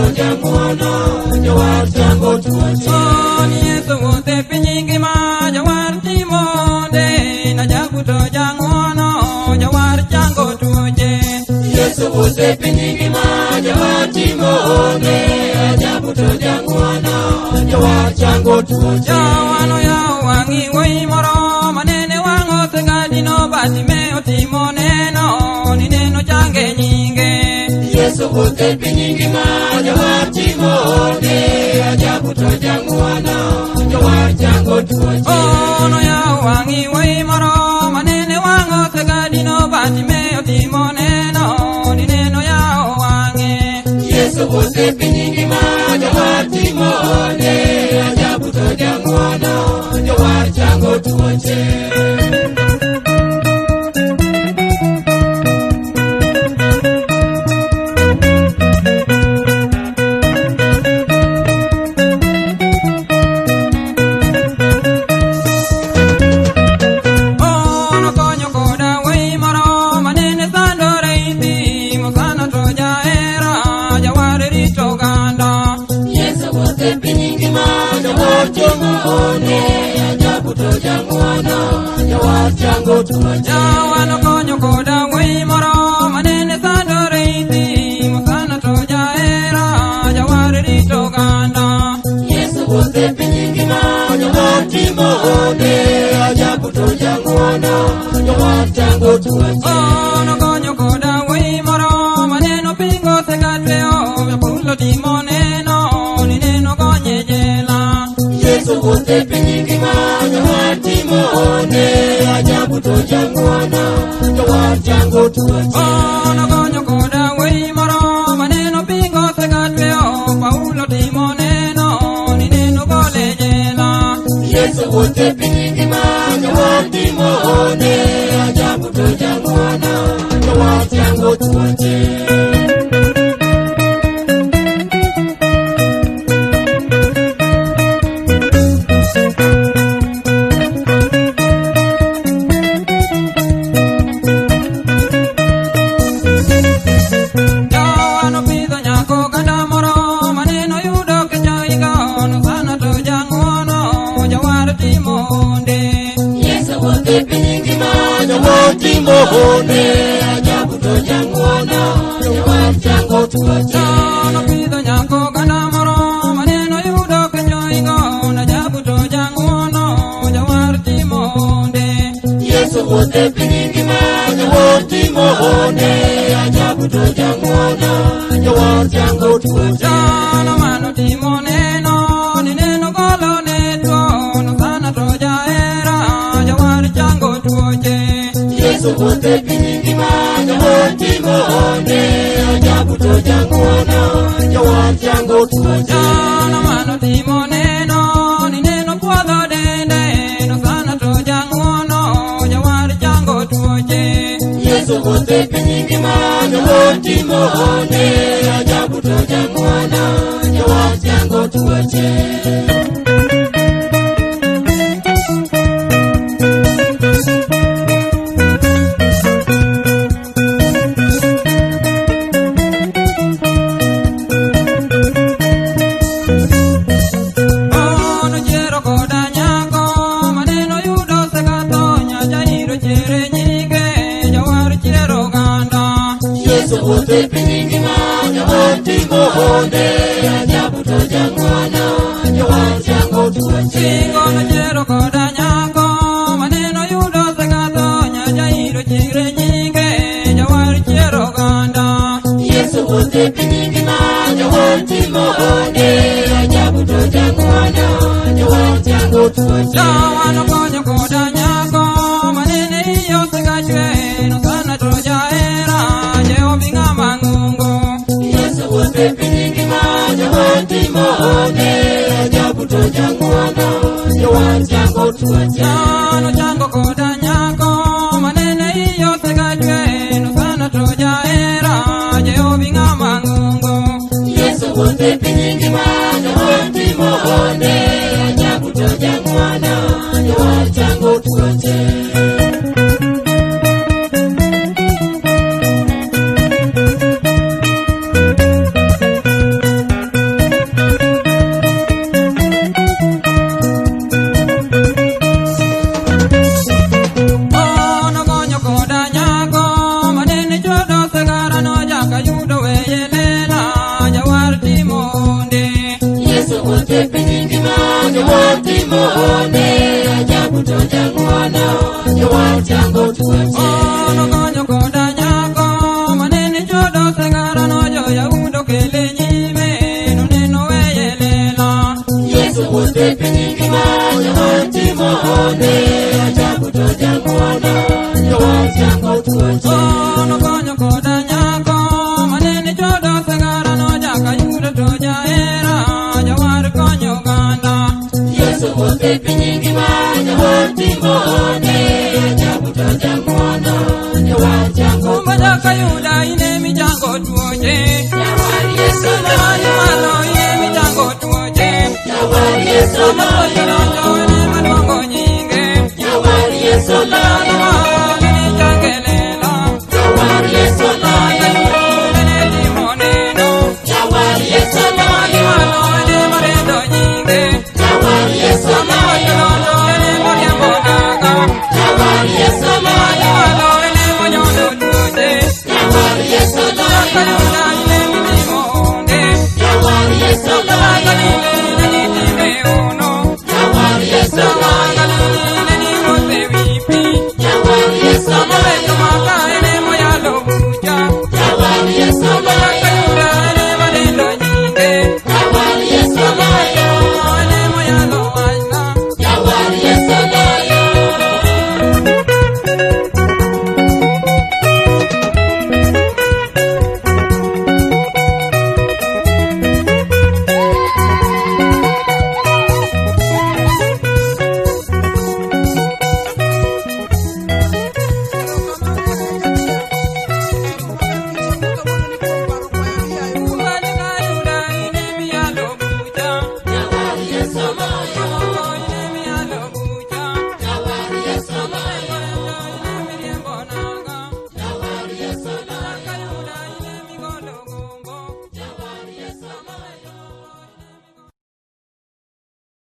jabuto janguono jawar chango tuoche. Yesu wote pinyingi ma jawar timonde na jabuto janguono jawar chango tuoche. Yesu wote pinyingi ma jawar timonde na jabuto janguono jawar chango tuoche. Jawano yao wangi wei moro manene wango segadino bati me otimoneno ni neno change nyinge. Yesu wote pinyingi ma jawar timonde na jabuto janguono jawar chango tuoche. Ono yao wangi wei moro manene wango segadino bati me otimoneno ni neno yao wange. Yesu wote pinyingi ma jawar timonde na jabuto janguono jawar chango tuoche. Jawano konyo koda wei moro manene sando reiti musana to jaera jawar rito ganda. Yesu wote pinyingi ma jawar timonde jabuto janguono jawar chango tuoche. Ono konyo koda wei moro maneno pingo segatweo pulo timoneno ni neno konye jela. Yesu wote pinyingi ma jawar timonde jabuto janguono jawar chango tuoche. Ono konyo koda wei moro maneno pingo segatweo paulo timoneno ni neno gole jela. Yesu wote pinyingi ma jawar timonde jabuto janguono jawar chango tuoche. Timonde jabuto janguono jawar chango tuoche. Jano pidho nyako ganda moro maneno yudo kenyoigo na jabuto janguono jawar timonde. Yesu wote pinyingi ma jawar timonde jabuto janguono jawar chango tuoche. Jano mano timoneno ni neno golo neto no sana to jaera jawar chango tuoche. Yesu wote pinyingi ma jawar timonde jabuto janguono jawar chango tuoche. Jano mano timoneno ni neno puodho dende no sana to janguono jawar chango tuoche. Yesu wote pinyingi ma jawar timonde jabuto janguono jawar chango tuoche. Yesu wote pinyingi ma jawar timonde jabuto janguono jawar chango tuoche. Singono chero koda nyako maneno yudo segato nyajairo chigre nyinge jawar chero ganda. Yesu wote pinyingi ma jawar timonde jabuto janguono jawar chango tuoche. Jawano konyo koda nyako manene iyo segachwe no sana to jaera jeobi ngama ngungo. Yesu wote pinyingi ma jawar timonde jabuto janguono jawar chango tuoche. Jano chango koda nyako manene iyo segachwe no sana to jaera jeobi ngama ngungo. Yesu wote pinyingi ma jawar timonde jabuto janguono jawar chango tuoche. nyime